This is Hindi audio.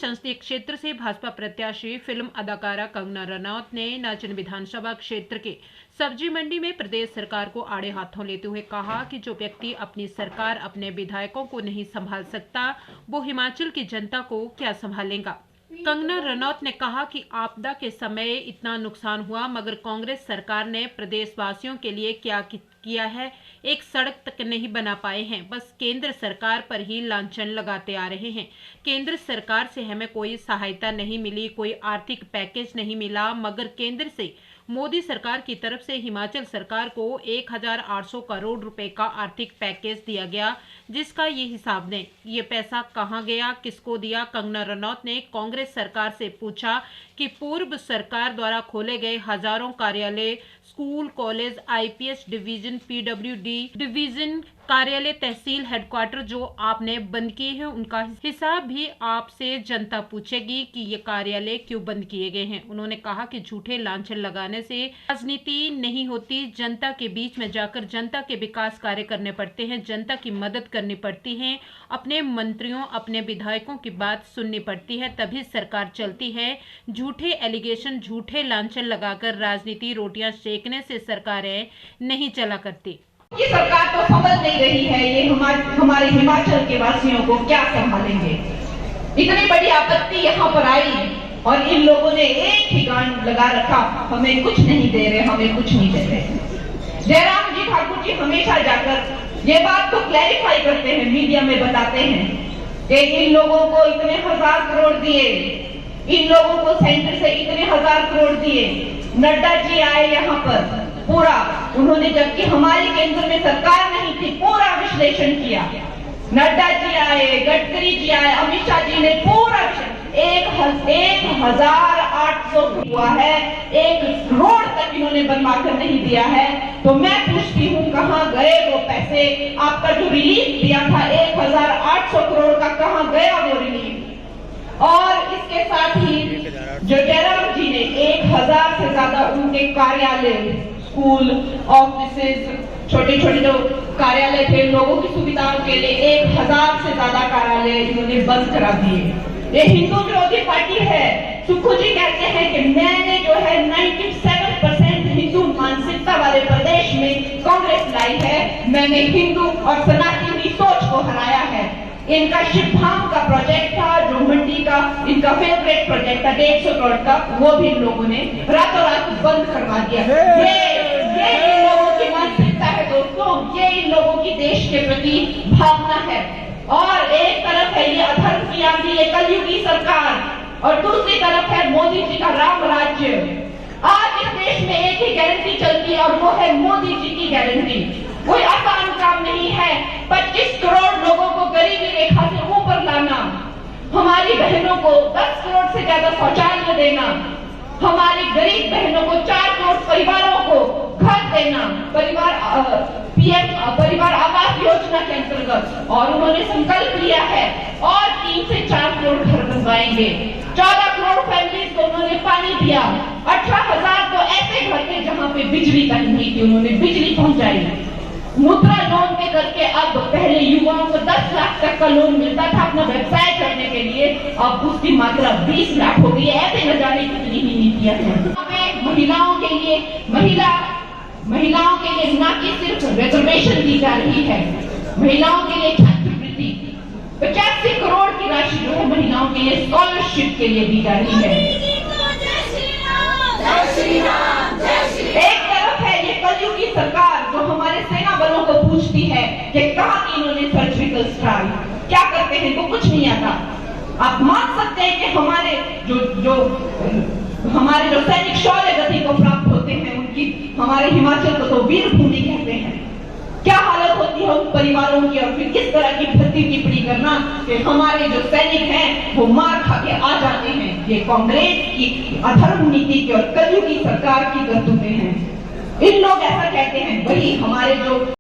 संसदीय क्षेत्र से भाजपा प्रत्याशी फिल्म अदाकारा कंगना रनौत ने नाचन विधानसभा क्षेत्र के सब्जी मंडी में प्रदेश सरकार को आड़े हाथों लेते हुए कहा कि जो व्यक्ति अपनी सरकार अपने विधायकों को नहीं संभाल सकता, वो हिमाचल की जनता को क्या संभालेगा। कंगना रनौत ने कहा कि आपदा के समय इतना नुकसान हुआ, मगर कांग्रेस सरकार ने प्रदेशवासियों के लिए क्या किया है? एक सड़क तक नहीं बना पाए हैं, बस केंद्र सरकार पर ही लांछन लगाते आ रहे हैं। केंद्र सरकार से हमें कोई सहायता नहीं मिली, कोई आर्थिक पैकेज नहीं मिला, मगर केंद्र से मोदी सरकार की तरफ से हिमाचल सरकार को 1800 करोड़ रुपए का आर्थिक पैकेज दिया गया, जिसका ये हिसाब दें। ये पैसा कहां गया, किसको दिया? कंगना रनौत ने कांग्रेस सरकार से पूछा कि पूर्व सरकार द्वारा खोले गए हजारों कार्यालय, school, college, IPS division, PWD division कार्यालय, तहसील हेडक्वार्टर जो आपने बंद किए हैं, उनका हिसाब भी आपसे जनता पूछेगी कि ये कार्यालय क्यों बंद किए गए हैं। उन्होंने कहा कि झूठे लांछन लगाने से राजनीति नहीं होती, जनता के बीच में जाकर जनता के विकास कार्य करने पड़ते हैं, जनता की मदद करनी पड़ती है, अपने मंत्रियों, अपने विधायकों की बात सुननी पड़ती है, तभी सरकार चलती है। झूठे एलिगेशन, झूठे लांछन लगाकर राजनीति रोटियां सेकने से सरकारें नहीं चला करती। ये सरकार तो समझ नहीं रही है ये हमारे हिमाचल के वासियों को क्या संभालेंगे। इतनी बड़ी आपत्ति यहाँ पर आई और इन लोगों ने एक ही गान लगा रखा, हमें कुछ नहीं दे रहे, हमें कुछ नहीं दे रहे। जयराम जी ठाकुर जी हमेशा जाकर ये बात तो क्लैरिफाई करते हैं, मीडिया में बताते हैं कि इन लोगों को इतने 1000 करोड़ दिए, इन लोगों को सेंटर से इतने 1000 करोड़ दिए। नड्डा जी आए यहाँ पर, पूरा उन्होंने, जबकि हमारे केंद्र में सरकार नहीं थी, पूरा विश्लेषण किया। नड्डा जी आए, गडकरी जी आए, अमित शाह जी ने पूरा 1800 हुआ है, 1 करोड़ तक इन्होंने बनवा कर नहीं दिया है। तो मैं पूछती हूँ कहाँ गए वो पैसे? आपका जो रिलीफ दिया था 1800 करोड़ का, कहाँ गया वो रिलीफ? और इसके साथ ही जो जयराम जी ने 1000 से ज्यादा उनके कार्यालय, स्कूल, ऑफिसेज, छोटे छोटे जो कार्यालय थे लोगों की सुविधाओं के लिए, 1000 से ज्यादा कार्यालय इन्होंने बंद करा दिए। ये हिंदू विरोधी पार्टी है। सुखू जी कहते हैं कि मैंने जो है 97% हिंदू मानसिकता वाले प्रदेश में कांग्रेस लाई है, मैंने हिंदू और सनातनी सोच को हराया है। इनका शिवधाम का प्रोजेक्ट था, जो मंडी का इनका फेवरेट प्रोजेक्ट था 150 करोड़ का, वो भी इन लोगों ने रातों रात बंद करवा दिया। ये इन लोगों की मानसिकता है दोस्तों, ये इन लोगों की देश के प्रति भावना है। और एक तरफ है ये अधर्म की आंधी, ये कलयुगी सरकार, और दूसरी तरफ है मोदी जी का राम राज्य। आज इस देश में एक ही गारंटी चलती है और वो है मोदी जी की गारंटी। कोई आसान काम नहीं है 25 करोड़ लोगों को गरीबी रेखा से ऊपर लाना, हमारी बहनों को 10 करोड़ से ज्यादा शौचालय देना, हमारी गरीब बहनों को 4 करोड़ परिवारों को घर देना, पीएम परिवार आवास योजना के अंतर्गत। और उन्होंने संकल्प लिया है और 3 से 4 करोड़ घर बनवाएंगे। 14 करोड़ फैमिलीज को उन्होंने पानी दिया। 18,000 तो ऐसे घर थे जहां पे बिजली तक नहीं थी, उन्होंने बिजली पहुंचाई। मुद्रा लोन के करके अब पहले युवाओं को 10 लाख तक का लोन मिलता था अपना व्यवसाय करने के लिए, अब उसकी मात्रा 20 लाख हो गई है। ऐसे न जाने कितनी ही नीतियां हैं। महिलाओं के लिए न कि सिर्फ रिजर्वेशन दी जा रही है, महिलाओं के लिए छात्रवृत्ति 85 करोड़ की राशि जो है महिलाओं के लिए स्कॉलरशिप के लिए दी जा रही है। एक तरफ है ये कलयुगी सरकार जो हमारे सेना बलों को पूछती है कि कहा कि इन्होंने सर्जिकल स्ट्राइक क्या करते हैं, तो कुछ नहीं आता। आप मान सकते हैं कि हमारे जो सैनिक शौर्य गति को प्राप्त होते हैं, उनकी हमारे हिमाचल को तो वीर भूमि कहते हैं। क्या हालत होती है उन परिवारों की, और फिर किस तरह की भर्ती टिप्पणी करना कि हमारे जो सैनिक हैं वो मार खा के आ जाते हैं। ये कांग्रेस की अधर्म नीति की और कलयुगी सरकार की करतूतें हैं। इन लोग ऐसा कहते हैं, वही हमारे जो